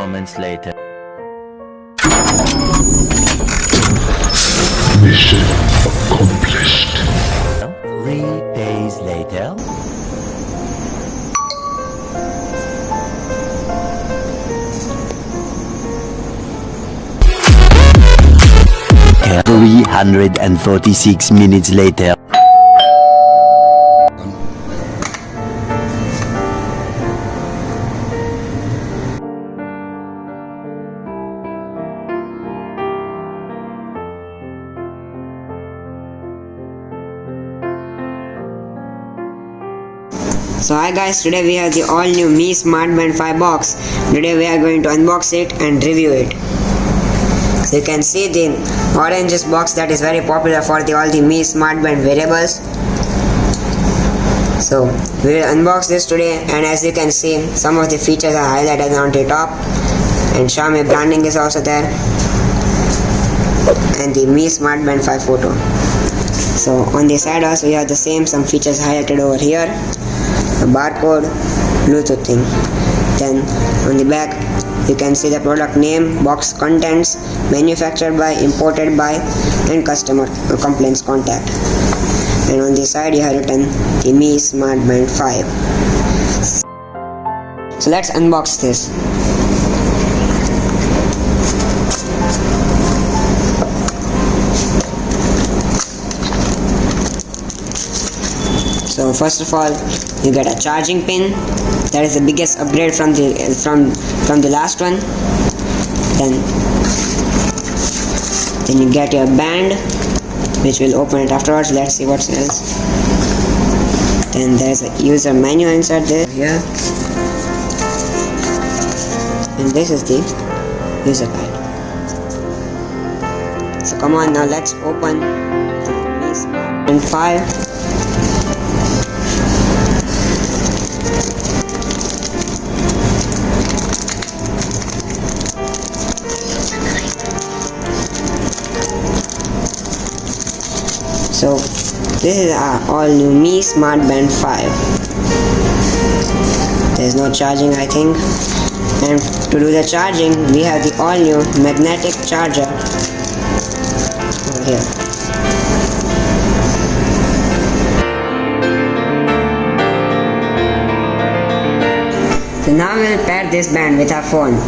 moments later. Mission accomplished. 3 days later. Okay, 346 minutes later. So hi guys, today we have the all new Mi Smart Band 5 box. Today we are going to unbox it and review it. So you can see the orange box that is very popular for all the Mi Smart Band wearables. So we will unbox this today, and as you can see, some of the features are highlighted on the top, and Xiaomi branding is also there, and the Mi Smart Band 5 photo. So on the side also we have the some features highlighted over here. The barcode, Bluetooth thing. Then on the back you can see the product name, box contents, manufactured by, imported by, and customer complaints contact. And on the side you have written the Mi Smart Band 5. So let's unbox this. So first of all, you get a charging pin. That is the biggest upgrade from the last one. Then you get your band, which will open it afterwards. Let's see what else. Then there's a user manual inside there here, and this is the user guide. So come on, now let's open the Mi Smart Band 5. So this is our all new Mi Smart Band 5. There's no charging, I think. And to do the charging, we have the all new magnetic charger over here. So now we'll pair this band with our phone.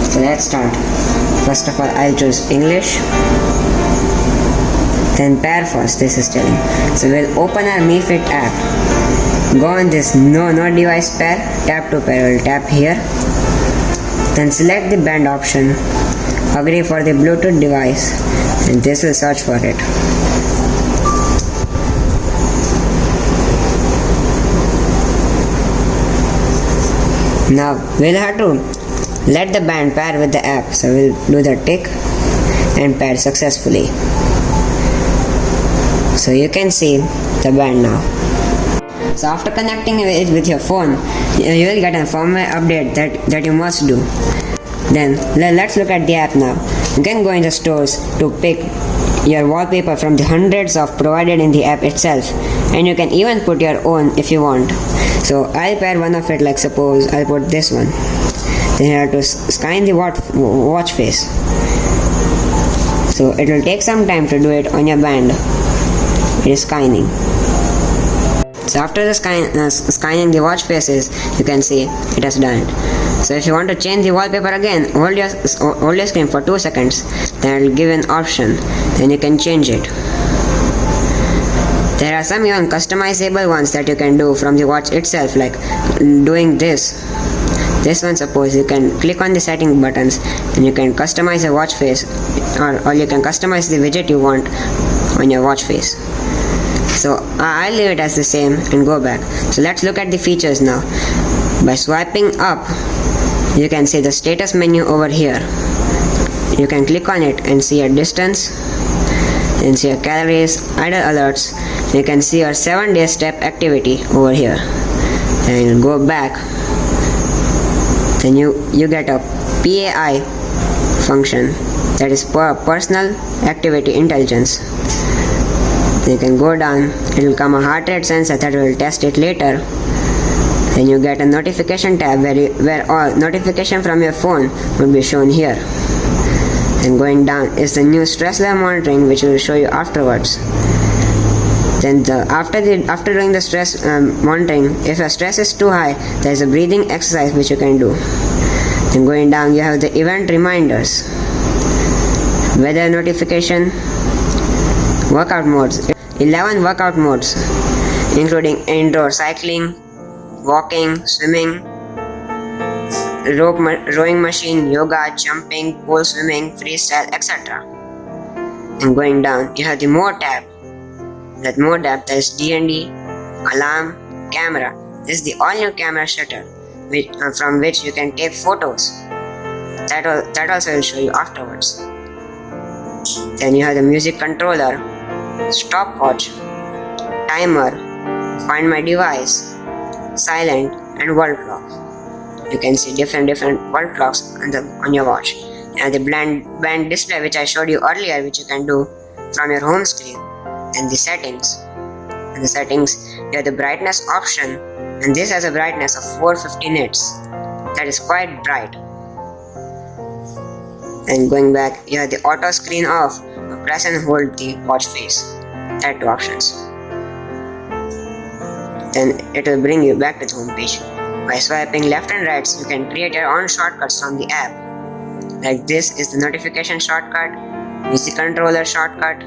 So let's start. First of all, I'll choose English. Then pair first, this is telling. So we'll open our Mi Fit app. Go on this no device pair, tap to pair. We'll tap here. Then select the band option. Agree for the Bluetooth device, and this will search for it. Now we'll have to let the band pair with the app. So we'll do the tick and pair successfully. So you can see the band now. So after connecting it with your phone, you will get a firmware update that you must do. Then let's look at the app now. You can go in the stores to pick your wallpaper from the hundreds of provided in the app itself, and you can even put your own if you want. So I'll pair one of it, like suppose I'll put this one. Then you have to scan the watch face. So it will take some time to do it on your band. It is scanning. So after the scanning the watch faces, you can see it has done it. So if you want to change the wallpaper again, hold your screen for 2 seconds. Then it will give an option. Then you can change it. There are some even customizable ones that you can do from the watch itself, like doing this. This one, suppose you can click on the setting buttons and you can customize a watch face, or you can customize the widget you want on your watch face. So I'll leave it as the same and go back. So let's look at the features now. By swiping up, you can see the status menu over here. You can click on it and see your distance, and see your calories, idle alerts. You can see your 7-day step activity over here. Then you'll go back. Then you get a PAI function, that is personal activity intelligence. Then you can go down. It will come a heart rate sensor that will test it later. Then you get a notification tab where all notification from your phone will be shown here. Then going down is the new stress level monitoring, which will show you afterwards. Then after doing the stress monitoring, if your stress is too high, there is a breathing exercise which you can do. Then going down, you have the event reminders, weather notification, workout modes, 11 workout modes, including indoor cycling, walking, swimming, rowing machine, yoga, jumping, pool swimming, freestyle, etc. And going down, you have the more tab. That more tab, there is D&D, alarm, camera. This is the all-new camera shutter, from which you can take photos. That also will show you afterwards. Then you have the music controller, stopwatch, timer, find my device, silent, and world clock. You can see different world clocks on your watch. And the band display, which I showed you earlier, which you can do from your home screen. And the settings. In the settings, you have the brightness option, and this has a brightness of 450 nits. That is quite bright. And going back, you have the auto screen off. Press and hold the watch face. There are two options. Then it will bring you back to the home page. By swiping left and right, you can create your own shortcuts from the app. Like this is the notification shortcut, music controller shortcut,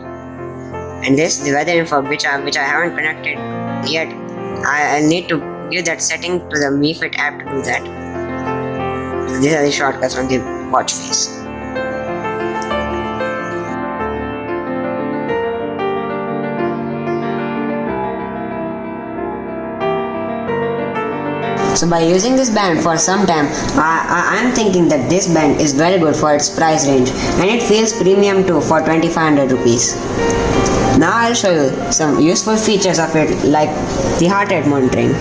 and this the weather info which I haven't connected yet. I need to give that setting to the Mi Fit app to do that. So these are the shortcuts from the watch face. So by using this band for some time, I'm thinking that this band is very good for its price range, and it feels premium too for 2500 rupees. Now I'll show you some useful features of it, like the heart rate monitoring.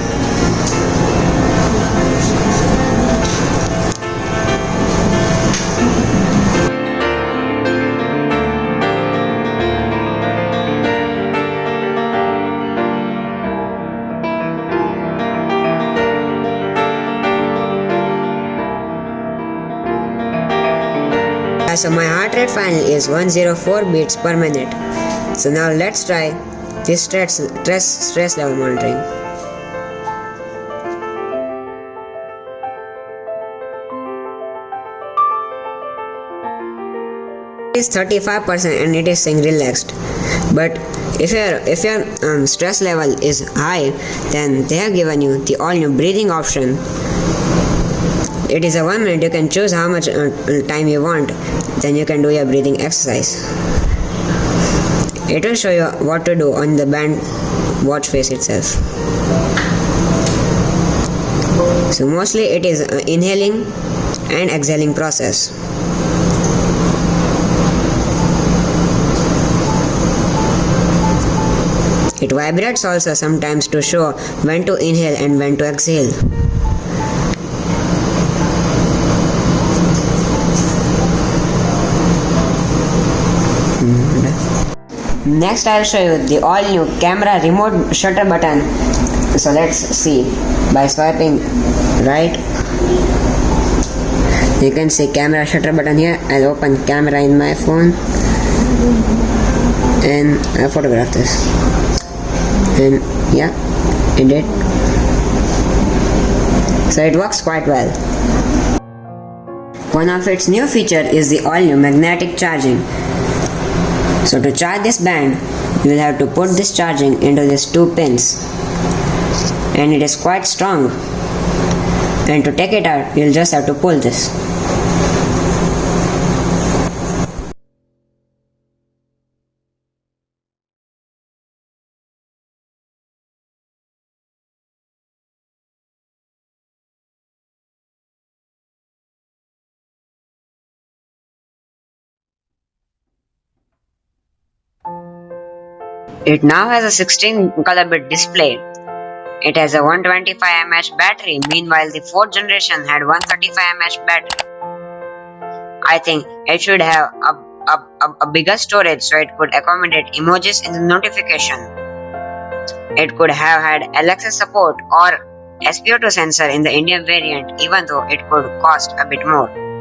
So my heart rate finally is 104 beats per minute. So now let's try this stress level monitoring. It is 35% and it is saying relaxed. But if your stress level is high, then they have given you the all new breathing option. It is a 1 minute. You can choose how much time you want. Then you can do your breathing exercise. It will show you what to do on the band watch face itself. So mostly it is inhaling and exhaling process. It vibrates also sometimes to show when to inhale and when to exhale. Next I'll show you the all new camera remote shutter button. So let's see. By swiping right, you can see camera shutter button here. I'll open camera in my phone and I'll photograph this. And yeah, it did. So it works quite well. One of its new feature is the all new magnetic charging. So to charge this band, you will have to put this charging into these two pins, and it is quite strong, and to take it out, you will just have to pull this. It now has a 16 color bit display. It has a 125 mAh battery, meanwhile the 4th generation had 135 mAh battery. I think it should have a bigger storage so it could accommodate emojis in the notification. It could have had Alexa support or SPO2 sensor in the Indian variant, even though it could cost a bit more.